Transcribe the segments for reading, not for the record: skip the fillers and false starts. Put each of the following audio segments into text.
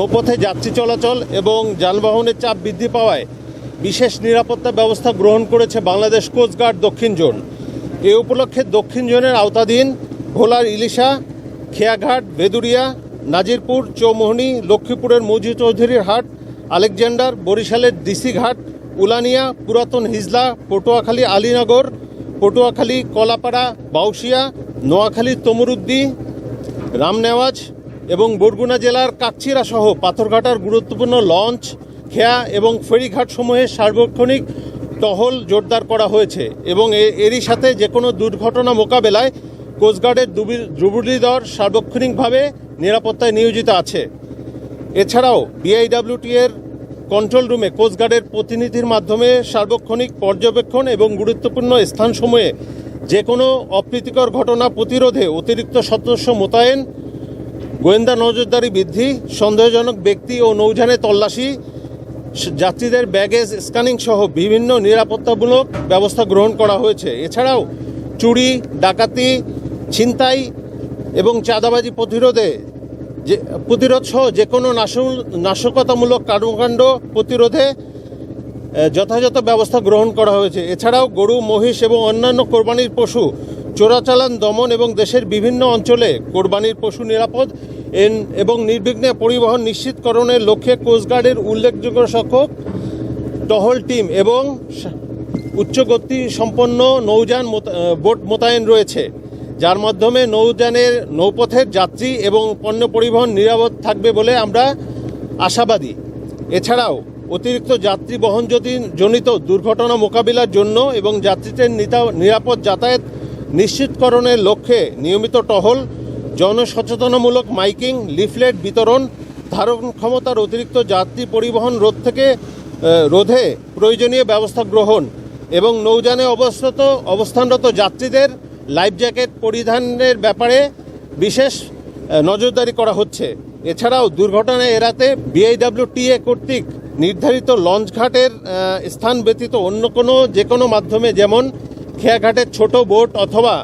নৌপথে যাত্রী চলাচল এবং যানবাহনের চাপ বৃদ্ধি পাওয়ায় বিশেষ নিরাপত্তা ব্যবস্থা গ্রহণ করেছে বাংলাদেশ কোস্টগার্ড দক্ষিণ জোন। এ উপলক্ষে দক্ষিণ জোনের আওতাধীন ভোলার ইলিশা, খেয়াঘাট, বেদুরিয়া, নাজিরপুর, চৌমোহনী, লক্ষ্মীপুরের মৌজি চৌধুরীর হাট, আলেকজান্ডার, বরিশালের ডিসি ঘাট, উলানিয়া, পুরাতন হিজলা, পটুয়াখালী আলীনগর, পটুয়াখালী কলাপাড়া, বাউশিয়া, নোয়াখালী তমরুদ্দি, রামনেওয়াজ এবং বরগুনা জেলার কাকচিরা সহ পাথরঘাটার গুরুত্বপূর্ণ লঞ্চ, খেয়া এবং ফেরিঘাটসমূহে সার্বক্ষণিক টহল জোরদার করা হয়েছে এবং এরই সাথে যে কোনো দুর্ঘটনা মোকাবেলায় কোস্টগার্ডের দ্রুবুলি-দর সার্বক্ষণিকভাবে নিরাপত্তায় নিয়োজিত আছে। এছাড়াও বিআইডব্লিউটি এর কন্ট্রোল রুমে কোস্টগার্ডের প্রতিনিধির মাধ্যমে সার্বক্ষণিক পর্যবেক্ষণ এবং গুরুত্বপূর্ণ স্থানসমূহে যে কোনো অপ্রীতিকর ঘটনা প্রতিরোধে অতিরিক্ত সদস্য মোতায়েন, গোয়েন্দা নজরদারি বৃদ্ধি, সন্দেহজনক ব্যক্তি ও নৌযানে তল্লাশি, যাত্রীদের ব্যাগেজ স্ক্যানিং সহ বিভিন্ন নিরাপত্তামূলক ব্যবস্থা গ্রহণ করা হয়েছে। এছাড়াও চুরি, ডাকাতি, ছিনতাই এবং চাঁদাবাজি প্রতিরোধ সহ যে কোনো নাশকতামূলক কর্মকাণ্ড প্রতিরোধে যথাযথ ব্যবস্থা গ্রহণ করা হয়েছে। এছাড়াও গরু, মহিষ এবং অন্যান্য কোরবানির পশু চোরাচালান দমন এবং দেশের বিভিন্ন অঞ্চলে কোরবানির পশু নিরাপদ এবং নির্বিঘ্নে পরিবহন নিশ্চিতকরণের লক্ষ্যে কোস্টগার্ডের উল্লেখযোগ্য সংখ্যক টহল টিম এবং উচ্চগতি সম্পন্ন নৌযান বোট মোতায়েন রয়েছে, যার মাধ্যমে নৌপথের যাত্রী এবং পণ্য পরিবহন নিরাপদ থাকবে বলে আমরা আশাবাদী। এছাড়াও অতিরিক্ত যাত্রী বহনজনিত দুর্ঘটনা মোকাবিলার জন্য এবং যাত্রীদের নিরাপদ যাতায়াত নিশ্চিতকরণের লক্ষ্যে নিয়মিত টহল, জনসচেতনামূলক মাইকিং, লিফলেট বিতরণ, ধারণ ক্ষমতার অতিরিক্ত যাত্রী পরিবহন রোধে প্রয়োজনীয় ব্যবস্থা গ্রহণ এবং নৌযানে অবস্থানরত যাত্রীদের লাইফ জ্যাকেট পরিধানের ব্যাপারে বিশেষ নজরদারি করা হচ্ছে। এছাড়াও দুর্ঘটনা এড়াতে বিআইডব্লিউটিএ কর্তৃক নির্ধারিত লঞ্চঘাটের স্থান ব্যতীত অন্য যে কোনো মাধ্যমে, যেমন খেয়াঘাটের ছোট বোট অথবা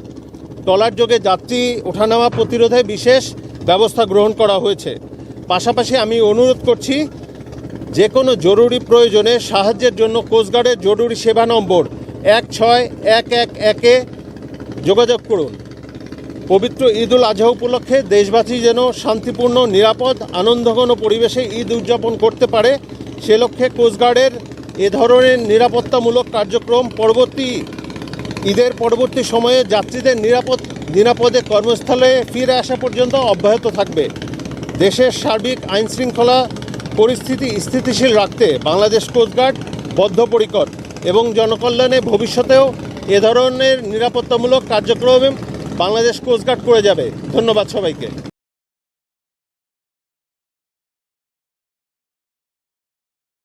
ট্রলার যোগে যাত্রী ওঠানামা প্রতিরোধে বিশেষ ব্যবস্থা গ্রহণ করা হয়েছে। পাশাপাশি আমি অনুরোধ করছি, যে কোনো জরুরি প্রয়োজনে সাহায্যের জন্য কোস্টগার্ডের জরুরি সেবা নম্বর 16111-এ যোগাযোগ করুন। পবিত্র ঈদ উল আজহা উপলক্ষে দেশবাসী যেন শান্তিপূর্ণ, নিরাপদ, আনন্দঘন পরিবেশে ঈদ উদযাপন করতে পারে, সে লক্ষ্যে কোস্টগার্ডের এ ধরনের নিরাপত্তামূলক কার্যক্রম ঈদের পরবর্তী সময়ে যাত্রীদের নিরাপদে কর্মস্থলে ফিরে আসা পর্যন্ত অব্যাহত থাকবে। দেশের সার্বিক আইনশৃঙ্খলা পরিস্থিতি স্থিতিশীল রাখতে বাংলাদেশ কোস্টগার্ড বদ্ধপরিকর এবং জনকল্যাণে ভবিষ্যতেও এ ধরনের নিরাপত্তামূলক কার্যক্রম বাংলাদেশ কোস্টগার্ড করে যাবে। ধন্যবাদ সবাইকে।